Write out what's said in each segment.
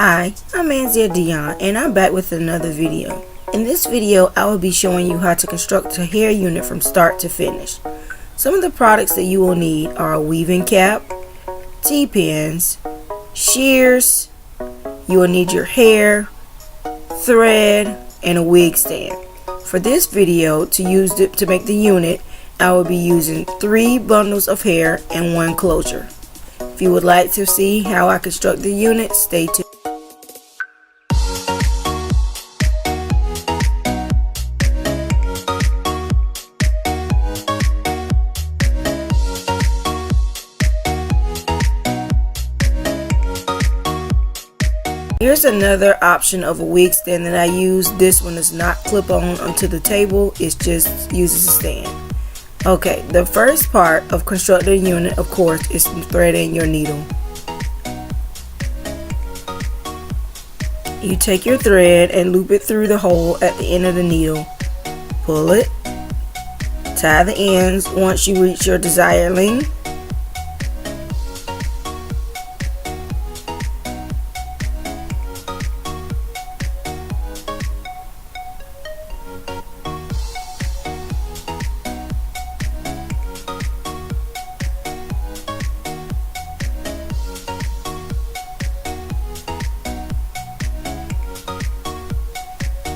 Hi, I'm Anzia Dion and I'm back with another video. In this video, I will be showing you how to construct a hair unit from start to finish. Some of the products that you will need are a weaving cap, T-pins, shears, you will need your hair, thread, and a wig stand. For this video, to make the unit, I will be using 3 bundles of hair and 1 closure. If you would like to see how I construct the unit, stay tuned. Here's another option of a wig stand that I use. This one is not clip on onto the table, it just uses a stand. Okay, the first part of constructing a unit, of course, is threading your needle. You take your thread and loop it through the hole at the end of the needle. Pull it, tie the ends once you reach your desired length.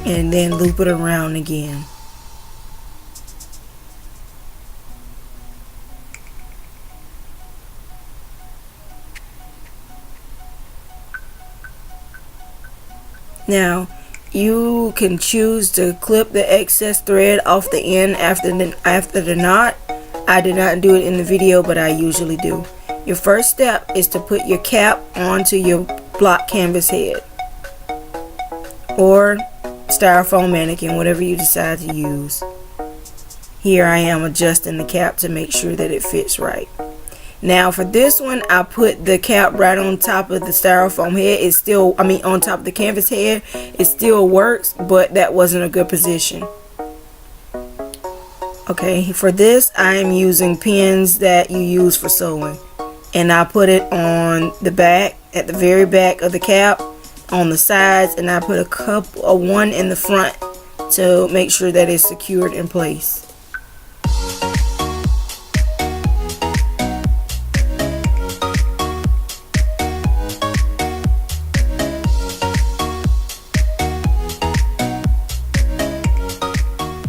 And then loop it around again. Now you can choose to clip the excess thread off the end after the knot. I did not do it in the video, but I usually do. Your first step is to put your cap onto your block canvas head or styrofoam mannequin, whatever you decide to use. Here I am adjusting the cap to make sure that it fits right. Now for this one, I put the cap right on top of the styrofoam head. It's still, on top of the canvas head. It still works, but that wasn't a good position. Okay, for this I am using pins that you use for sewing, and I put it on the back, at the very back of the cap, on the sides, and I put one in the front to make sure that it's secured in place.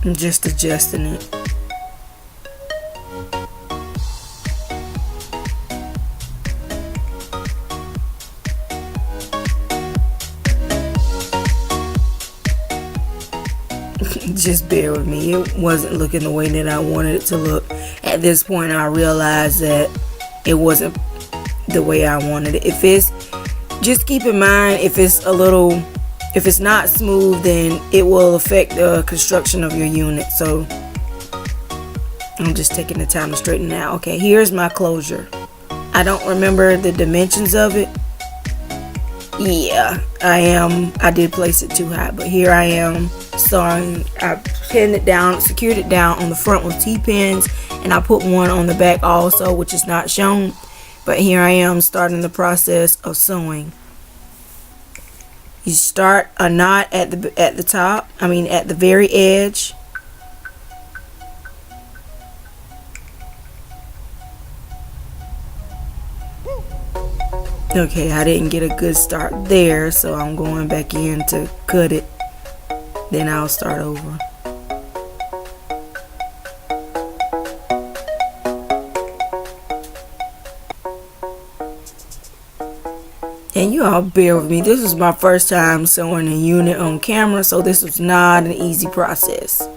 I'm just adjusting it. Just bear with me, it wasn't looking the way that I wanted it to look. At this point I realized that it wasn't the way I wanted it. Just keep in mind, if it's not smooth, then it will affect the construction of your unit. So I'm just taking the time to straighten it out. Okay, here's my closure. I don't remember the dimensions of it. Yeah, I did place it too high, but here I am sewing. I pinned it down, secured it down on the front with T-pins, and I put one on the back also, which is not shown. But here I am starting the process of sewing. You start a knot at the top, at the very edge. Okay, I didn't get a good start there, so I'm going back in to cut it. Then I'll start over. And you all bear with me. This was my first time sewing a unit on camera, so this was not an easy process.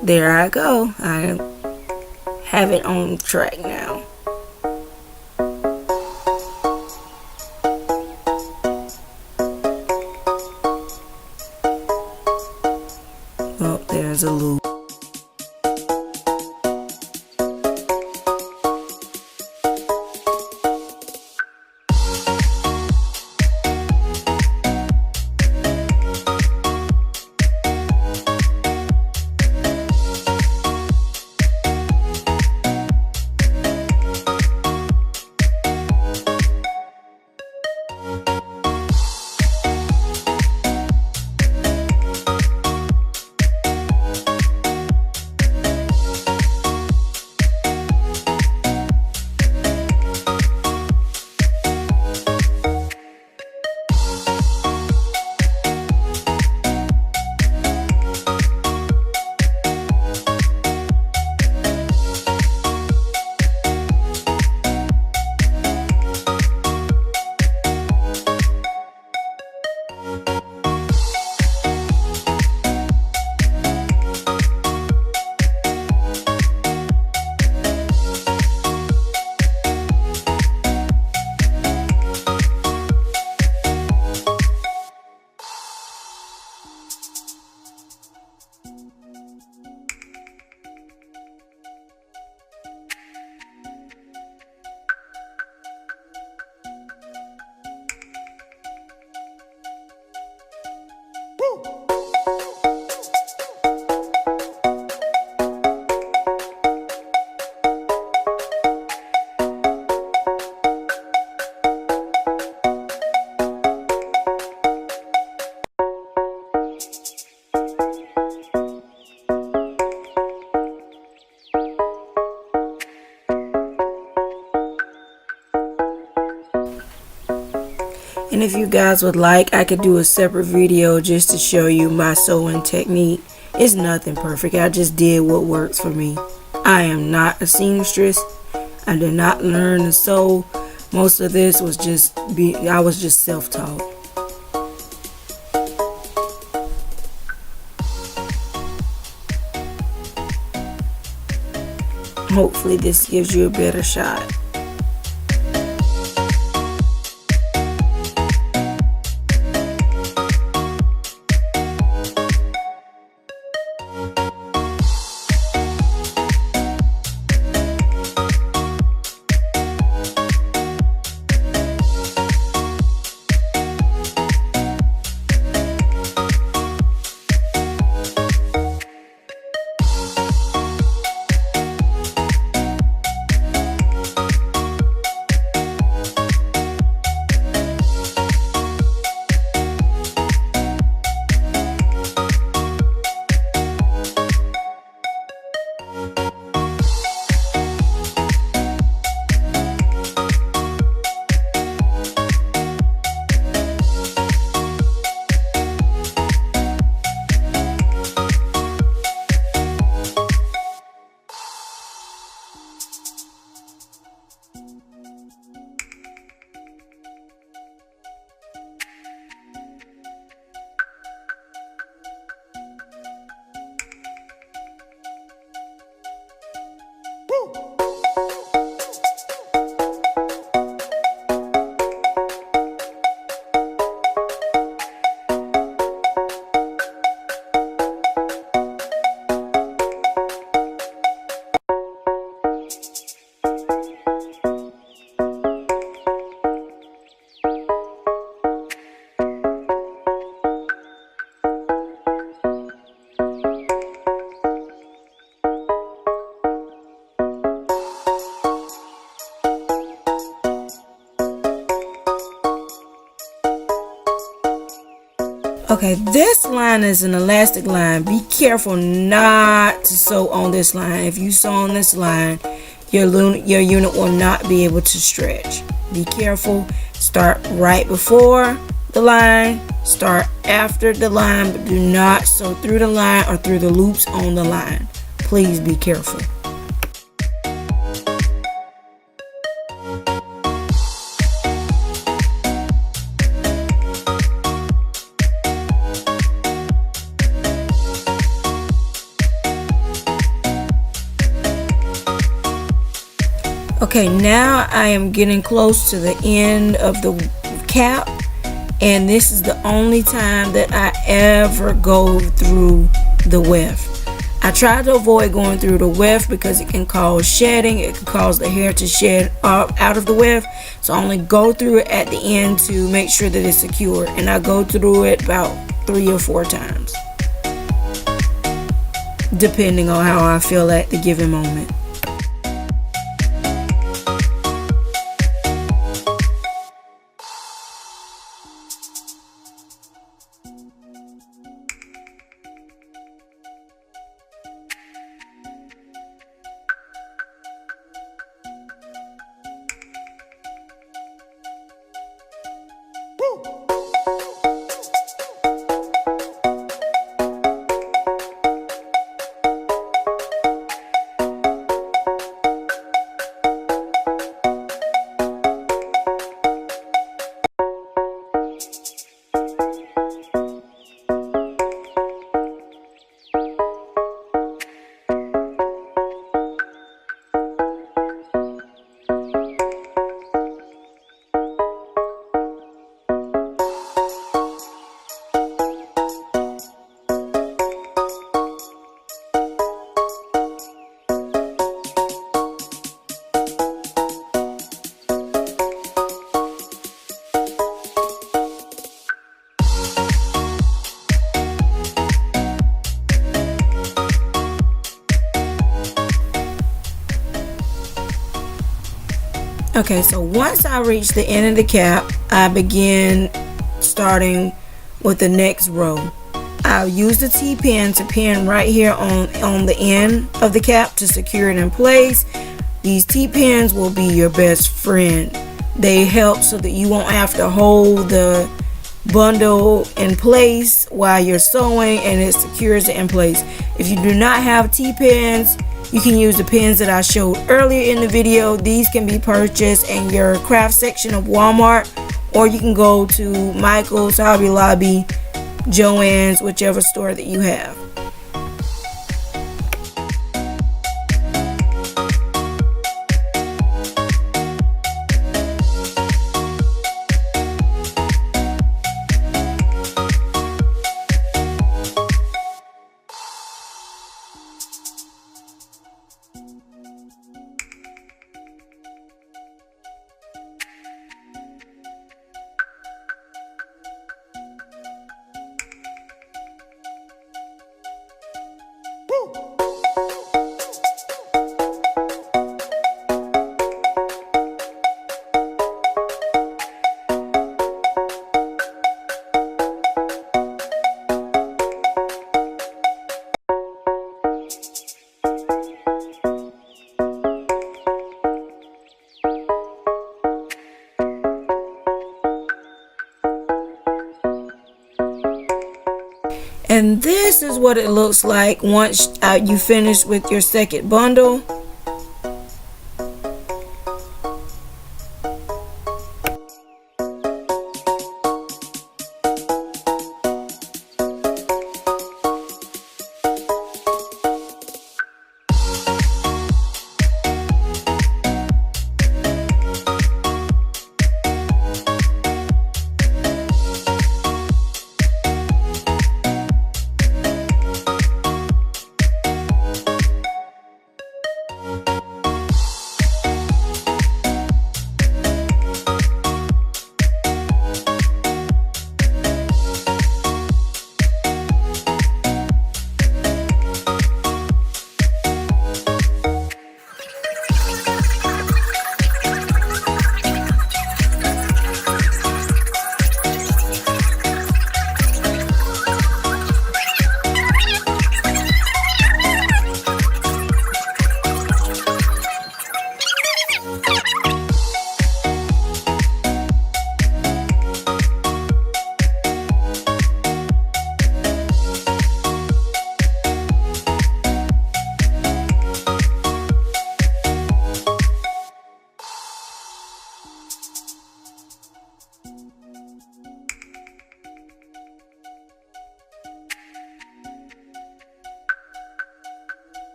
There I go. I have it on track now. Oh, there's a loop. And if you guys would like, I could do a separate video just to show you my sewing technique. It's nothing perfect. I just did what works for me. I am not a seamstress. I did not learn to sew. Most of this was I was just self-taught. Hopefully this gives you a better shot. Okay, this line is an elastic line. Be careful not to sew on this line. If you sew on this line, your unit will not be able to stretch. Be careful. Start right before the line, start after the line, but do not sew through the line or through the loops on the line. Please be careful. Okay, now I am getting close to the end of the cap, and this is the only time that I ever go through the weft. I try to avoid going through the weft because it can cause shedding. It can cause the hair to shed out of the weft. So I only go through it at the end to make sure that it's secure, and I go through it about 3 or 4 times, depending on how I feel at the given moment. Okay, so once I reach the end of the cap, I begin starting with the next row. I'll use the T-pin to pin right here on the end of the cap to secure it in place. These T-pins will be your best friend. They help so that you won't have to hold the bundle in place while you're sewing, and it secures it in place. If you do not have T-pins, you can use the pins that I showed earlier in the video. These can be purchased in your craft section of Walmart, or you can go to Michael's, Hobby Lobby, Joann's, whichever store that you have. And this is what it looks like once you finish with your second bundle.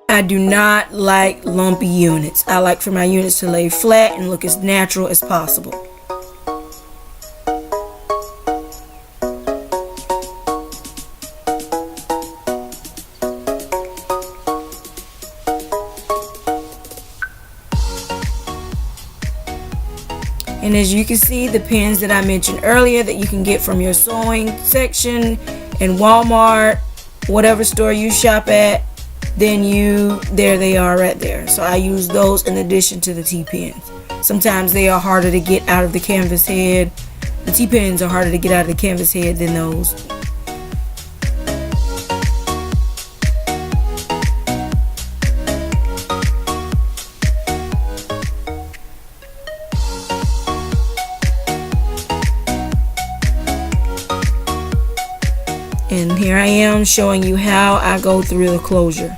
I do not like lumpy units. I like for my units to lay flat and look as natural as possible. And as you can see, the pins that I mentioned earlier that you can get from your sewing section in Walmart, whatever store you shop at, then there they are right there. So I use those in addition to the T-pins. Sometimes they are harder to get out of the canvas head. The T-pins are harder to get out of the canvas head than those. And here I am showing you how I go through the closure.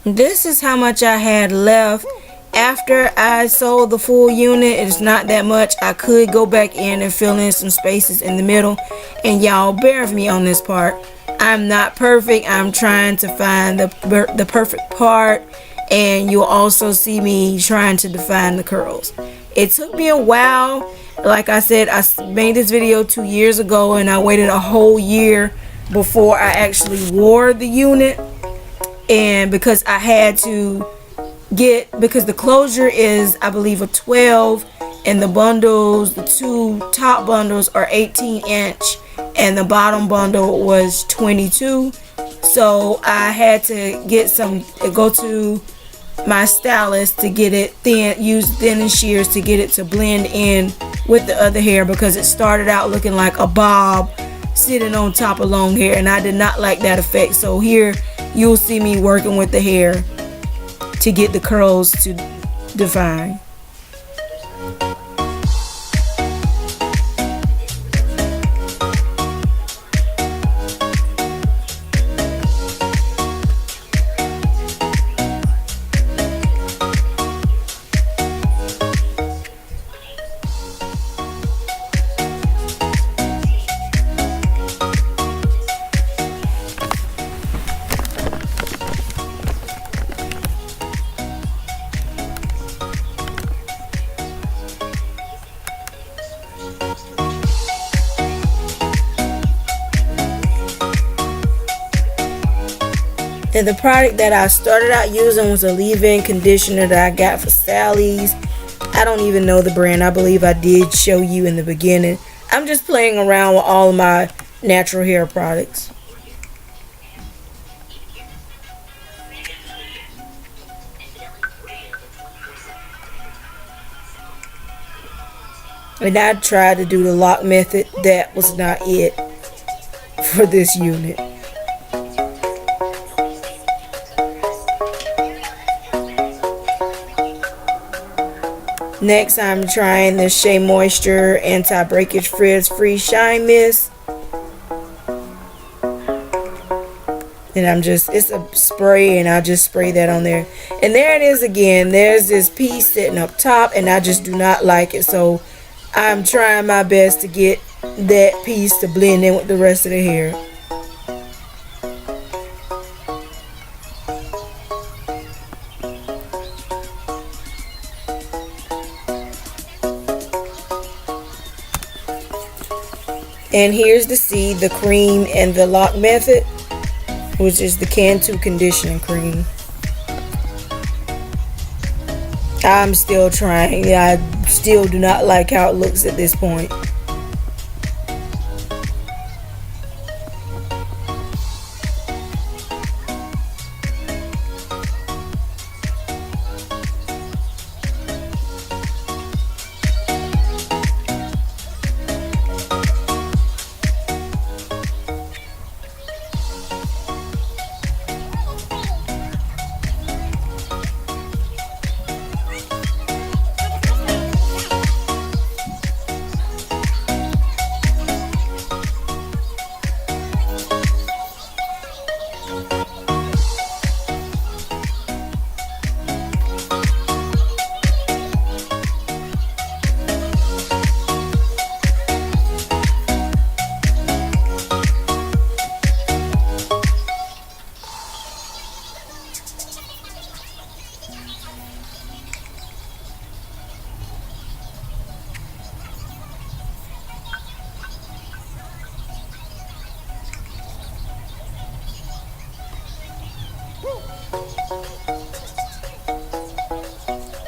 This is how much I had left after I sold the full unit. It's not that much. I could go back in and fill in some spaces in the middle, and y'all bear with me on this part. I'm not perfect. I'm trying to find the perfect part, and you'll also see me trying to define the curls. It took me a while. Like I said, I made this video 2 years ago, and I waited a whole year before I actually wore the unit. And because I had to because the closure is, I believe, a 12, and the bundles, the two top bundles are 18-inch, and the bottom bundle was 22. So I had to go to my stylist to get it thin, use thinning shears to get it to blend in with the other hair, because it started out looking like a bob sitting on top of long hair, and I did not like that effect. So here you'll see me working with the hair to get the curls to define. And the product that I started out using was a leave-in conditioner that I got for Sally's. I don't even know the brand. I believe I did show you in the beginning. I'm just playing around with all of my natural hair products. And I tried to do the lock method. That was not it for this unit. Next, I'm trying the Shea Moisture Anti-Breakage Frizz Free Shine Mist. And it's a spray, and I just spray that on there. And there it is again. There's this piece sitting up top, and I just do not like it. So I'm trying my best to get that piece to blend in with the rest of the hair. And here's the seed, the cream, and the lock method, which is the Cantu conditioning cream. I'm still trying. I still do not like how it looks at this point.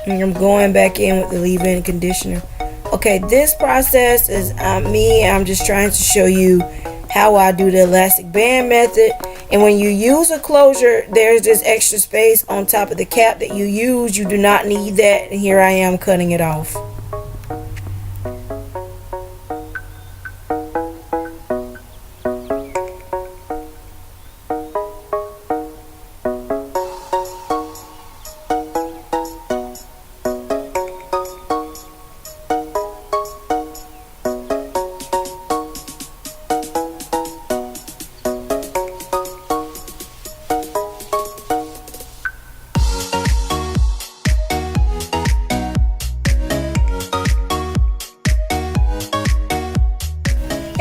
And I'm going back in with the leave-in conditioner. Okay, this process is me. I'm just trying to show you how I do the elastic band method. And when you use a closure, there's this extra space on top of the cap that you use. You do not need that. And here I am cutting it off.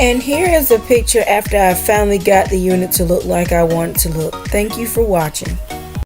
And here is a picture after I finally got the unit to look like I want it to look. Thank you for watching.